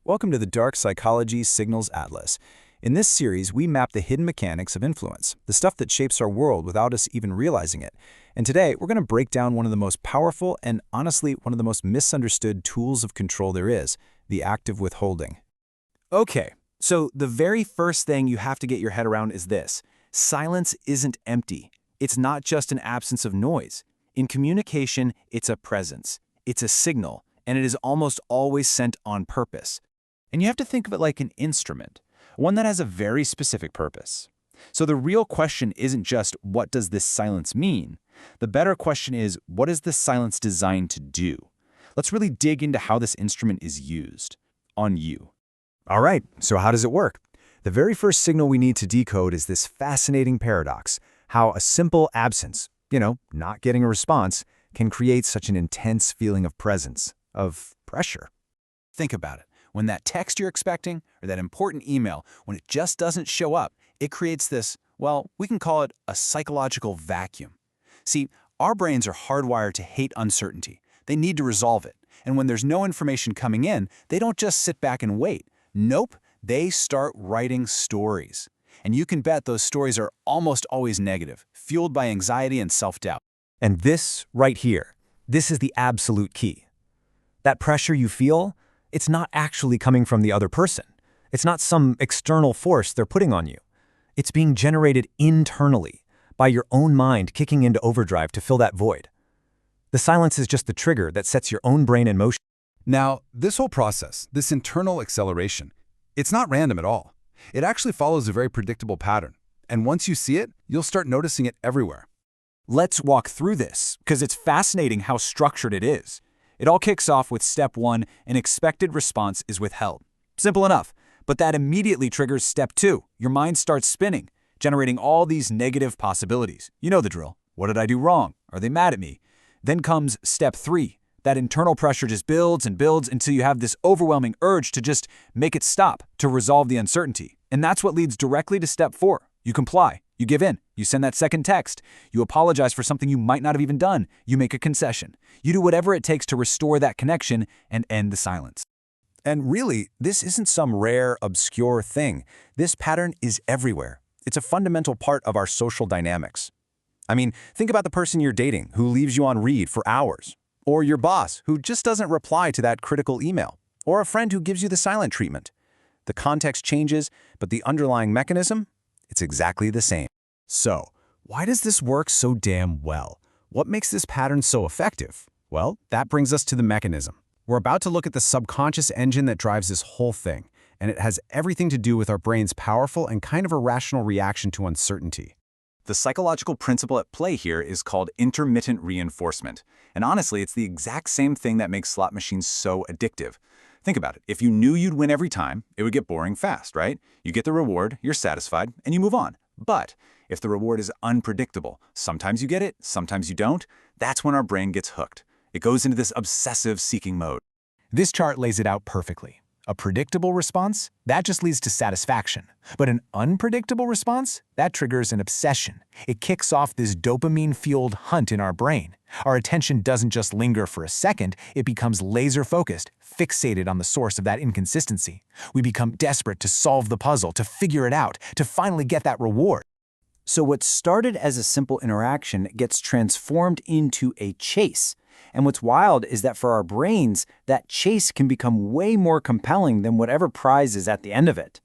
Welcome to the Dark Psychology Signals Atlas. In this series, we map the hidden mechanics of influence, the stuff that shapes our world without us even realizing it. And today, we're going to break down one of the most powerful and, honestly, one of the most misunderstood tools of control there is, the act of withholding. Okay, so the very first thing you have to get your head around is this. Silence isn't empty. It's not just an absence of noise. In communication, it's a presence. It's a signal, and it is almost always sent on purpose. And you have to think of it like an instrument, one that has a very specific purpose. So the real question isn't just, what does this silence mean? The better question is, what is this silence designed to do? Let's really dig into how this instrument is used on you. All right, so how does it work? The very first signal we need to decode is this fascinating paradox, how a simple absence, not getting a response, can create such an intense feeling of presence, of pressure. Think about it. When that text you're expecting, or that important email, when it just doesn't show up, it creates this, well, we can call it a psychological vacuum. See, our brains are hardwired to hate uncertainty. They need to resolve it. And when there's no information coming in, they don't just sit back and wait. Nope, they start writing stories. And you can bet those stories are almost always negative, fueled by anxiety and self-doubt. And this right here, this is the absolute key. That pressure you feel, it's not actually coming from the other person. It's not some external force they're putting on you. It's being generated internally by your own mind kicking into overdrive to fill that void. The silence is just the trigger that sets your own brain in motion. Now, this whole process, this internal acceleration, it's not random at all. It actually follows a very predictable pattern. And once you see it, you'll start noticing it everywhere. Let's walk through this, because it's fascinating how structured it is. It all kicks off with step 1, an expected response is withheld. Simple enough, but that immediately triggers step 2. Your mind starts spinning, generating all these negative possibilities. You know the drill. What did I do wrong? Are they mad at me? Then comes step 3. That internal pressure just builds and builds until you have this overwhelming urge to just make it stop, to resolve the uncertainty. And that's what leads directly to step 4. You comply. You give in. You send that second text. You apologize for something you might not have even done. You make a concession. You do whatever it takes to restore that connection and end the silence. And really, this isn't some rare, obscure thing. This pattern is everywhere. It's a fundamental part of our social dynamics. I mean, think about the person you're dating who leaves you on read for hours. Or your boss who just doesn't reply to that critical email. Or a friend who gives you the silent treatment. The context changes, but the underlying mechanism, it's exactly the same. So, why does this work so damn well? What makes this pattern so effective? Well, that brings us to the mechanism. We're about to look at the subconscious engine that drives this whole thing, and it has everything to do with our brain's powerful and kind of irrational reaction to uncertainty. The psychological principle at play here is called intermittent reinforcement. And honestly, it's the exact same thing that makes slot machines so addictive. Think about it. If you knew you'd win every time, it would get boring fast, right? You get the reward, you're satisfied, and you move on. But if the reward is unpredictable, sometimes you get it, sometimes you don't, that's when our brain gets hooked. It goes into this obsessive seeking mode. This chart lays it out perfectly. A predictable response, that just leads to satisfaction. But an unpredictable response, that triggers an obsession. It kicks off this dopamine-fueled hunt in our brain. Our attention doesn't just linger for a second, it becomes laser-focused, fixated on the source of that inconsistency. We become desperate to solve the puzzle, to figure it out, to finally get that reward. So what started as a simple interaction gets transformed into a chase. And what's wild is that for our brains, that chase can become way more compelling than whatever prize is at the end of it.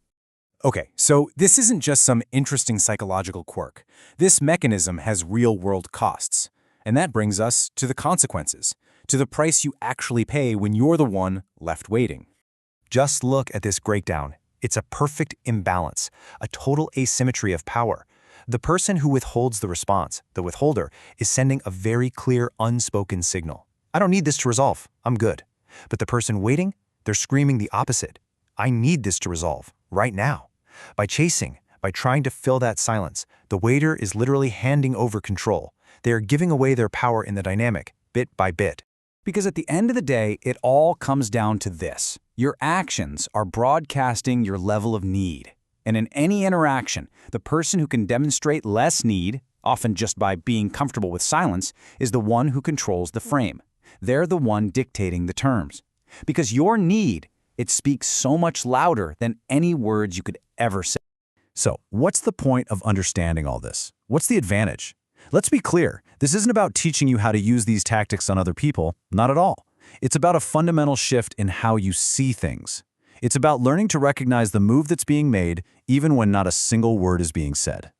Okay, so this isn't just some interesting psychological quirk. This mechanism has real-world costs. And that brings us to the consequences, to the price you actually pay when you're the one left waiting. Just look at this breakdown. It's a perfect imbalance, a total asymmetry of power. The person who withholds the response, the withholder, is sending a very clear, unspoken signal. I don't need this to resolve. I'm good. But the person waiting, they're screaming the opposite. I need this to resolve, right now. By chasing, by trying to fill that silence, the waiter is literally handing over control. They are giving away their power in the dynamic, bit by bit. Because at the end of the day, it all comes down to this. Your actions are broadcasting your level of need. And in any interaction, the person who can demonstrate less need, often just by being comfortable with silence, is the one who controls the frame. They're the one dictating the terms. Because your need It speaks so much louder than any words you could ever say. So, what's the point of understanding all this? What's the advantage? Let's be clear, this isn't about teaching you how to use these tactics on other people, not at all. It's about a fundamental shift in how you see things. It's about learning to recognize the move that's being made, even when not a single word is being said.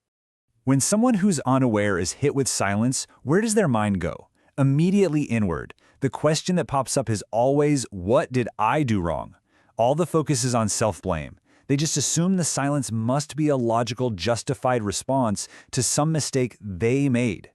When someone who's unaware is hit with silence, where does their mind go? Immediately inward. The question that pops up is always, what did I do wrong? All the focus is on self-blame. They just assume the silence must be a logical, justified response to some mistake they made.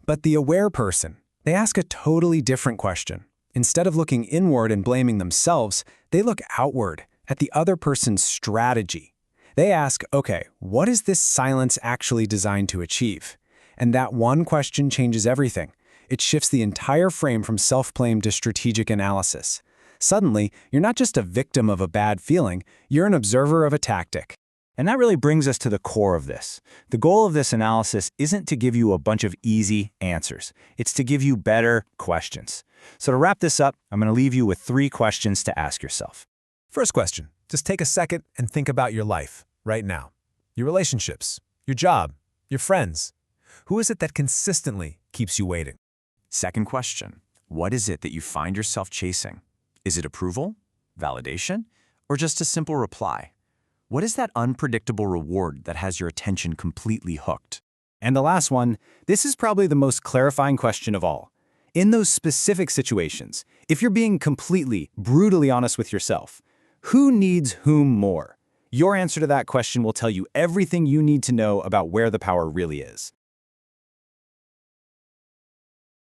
But the aware person, they ask a totally different question. Instead of looking inward and blaming themselves, they look outward at the other person's strategy. They ask, okay, what is this silence actually designed to achieve? And that one question changes everything. It shifts the entire frame from self-blame to strategic analysis. Suddenly, you're not just a victim of a bad feeling, you're an observer of a tactic. And that really brings us to the core of this. The goal of this analysis isn't to give you a bunch of easy answers. It's to give you better questions. So to wrap this up, I'm going to leave you with 3 questions to ask yourself. First question, just take a second and think about your life right now. Your relationships, your job, your friends. Who is it that consistently keeps you waiting? Second question, what is it that you find yourself chasing? Is it approval, validation, or just a simple reply? What is that unpredictable reward that has your attention completely hooked? And the last one, this is probably the most clarifying question of all. In those specific situations, if you're being completely, brutally honest with yourself, who needs whom more? Your answer to that question will tell you everything you need to know about where the power really is.